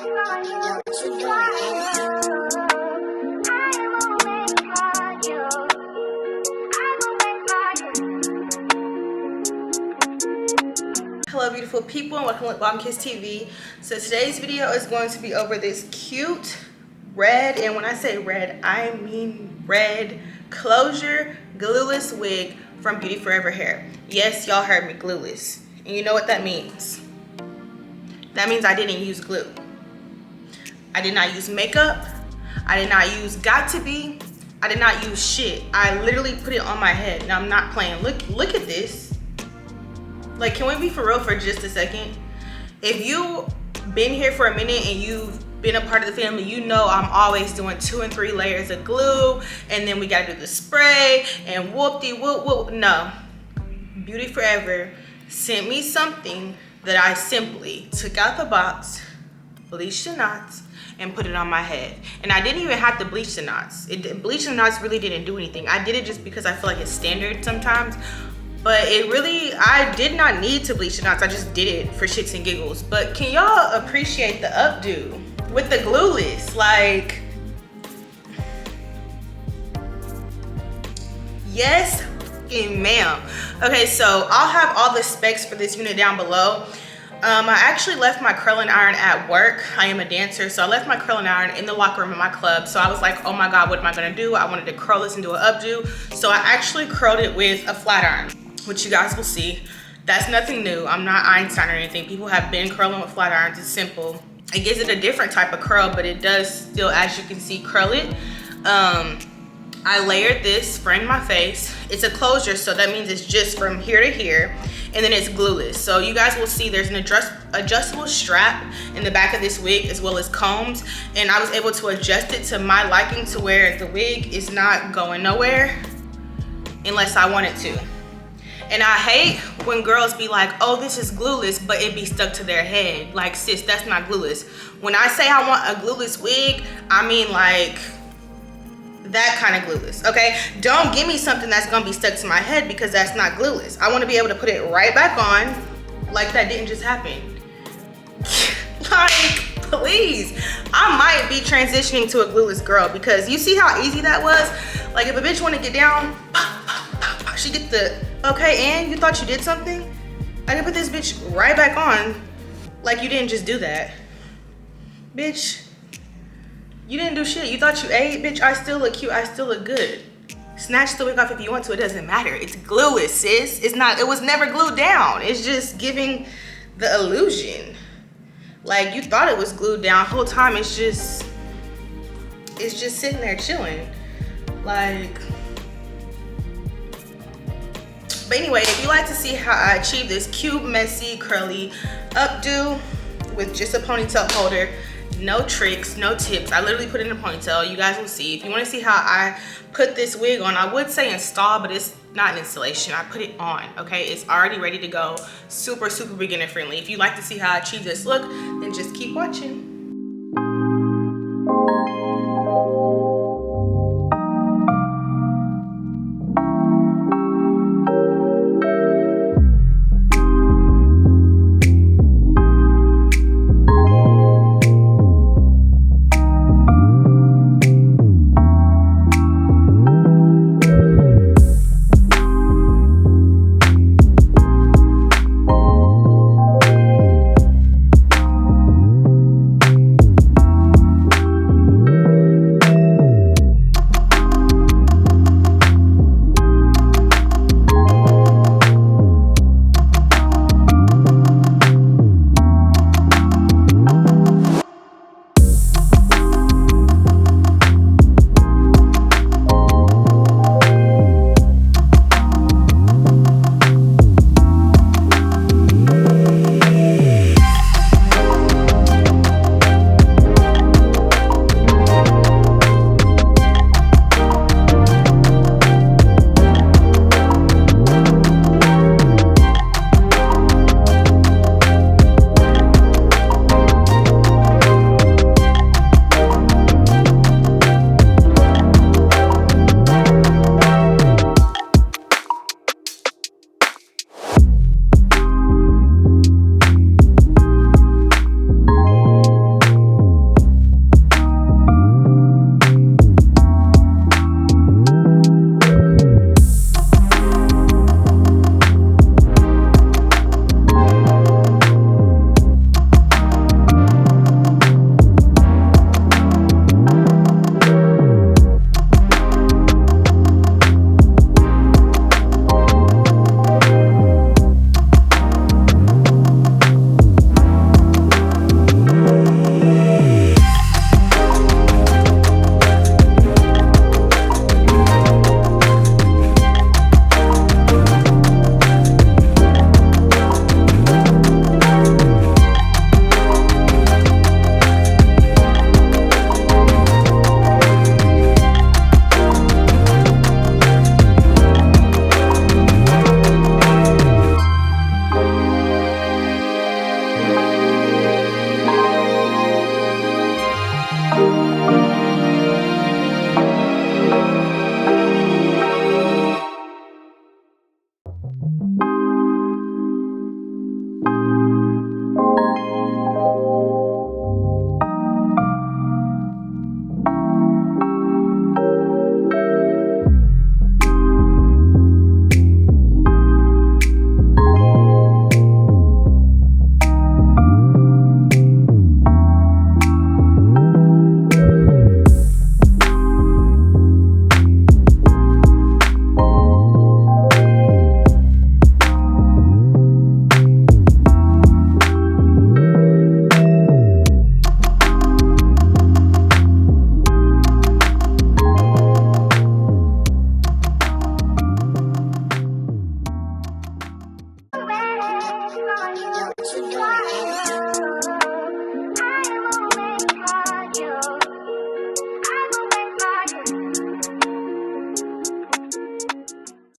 Hello beautiful people and welcome to Bomb Kiss TV. So today's video is going to be over this cute red, and when I say red I mean red, closure glueless wig from Beauty Forever Hair. Yes, y'all heard me, glueless. And you know what that means? That means I didn't use glue. I did not use makeup. I did not use GOT2B. I did not use shit. I literally put it on my head. Now I'm not playing. Look at this. Like, can we be for real for just a second? If you've been here for a minute and you've been a part of the family, you know I'm always doing 2 and 3 layers of glue, and then we gotta do the spray and whoop-de-whoop-whoop. No, Beauty Forever sent me something that I simply took out the box, bleached the knots, and put it on my head. And I didn't even have to bleach the knots. Bleaching the knots really didn't do anything. I did it just because I feel like it's standard sometimes. But it really, I did not need to bleach the knots. I just did it for shits and giggles. But can y'all appreciate the updo with the glueless? Like, yes, ma'am. Okay, so I'll have all the specs for this unit down below. I actually left my curling iron at work. I am a dancer, so I left my curling iron in the locker room of my club. So I was like, oh my God, what am I gonna do? I wanted to curl this into an updo. So I actually curled it with a flat iron, which you guys will see. That's nothing new. I'm not Einstein or anything. People have been curling with flat irons. It's simple. It gives it a different type of curl, but it does still, as you can see, curl it. I layered this, framed my face. It's a closure, so that means it's just from here to here, and then it's glueless. So you guys will see there's an adjustable strap in the back of this wig, as well as combs, and I was able to adjust it to my liking to where the wig is not going nowhere unless I want it to. And I hate when girls be like, oh, this is glueless, but it be stuck to their head. Like, sis, that's not glueless. When I say I want a glueless wig, I mean like that kind of glueless, okay? Don't give me something that's gonna be stuck to my head, because that's not glueless. I wanna be able to put it right back on like that didn't just happen. Like, please. I might be transitioning to a glueless girl, because you see how easy that was? Like, if a bitch wanna get down, she get the, okay, and you thought you did something? I can put this bitch right back on like you didn't just do that. Bitch, you didn't do shit. You thought you ate? Bitch, I still look cute. I still look good. Snatch the wig off if you want to. It doesn't matter. It's glueless, sis. It's not, it was never glued down. It's just giving the illusion. Like, you thought it was glued down the whole time. It's just sitting there chilling. Like, but anyway, if you like to see how I achieve this cute, messy, curly updo with just a ponytail holder, no tricks, no tips, I literally put it in a ponytail. You guys will see. If you want to see how I put this wig on, I would say install, but it's not an installation. I put it on, okay? It's already ready to go. Super, super beginner friendly. If you like to see how I achieve this look, then just keep watching.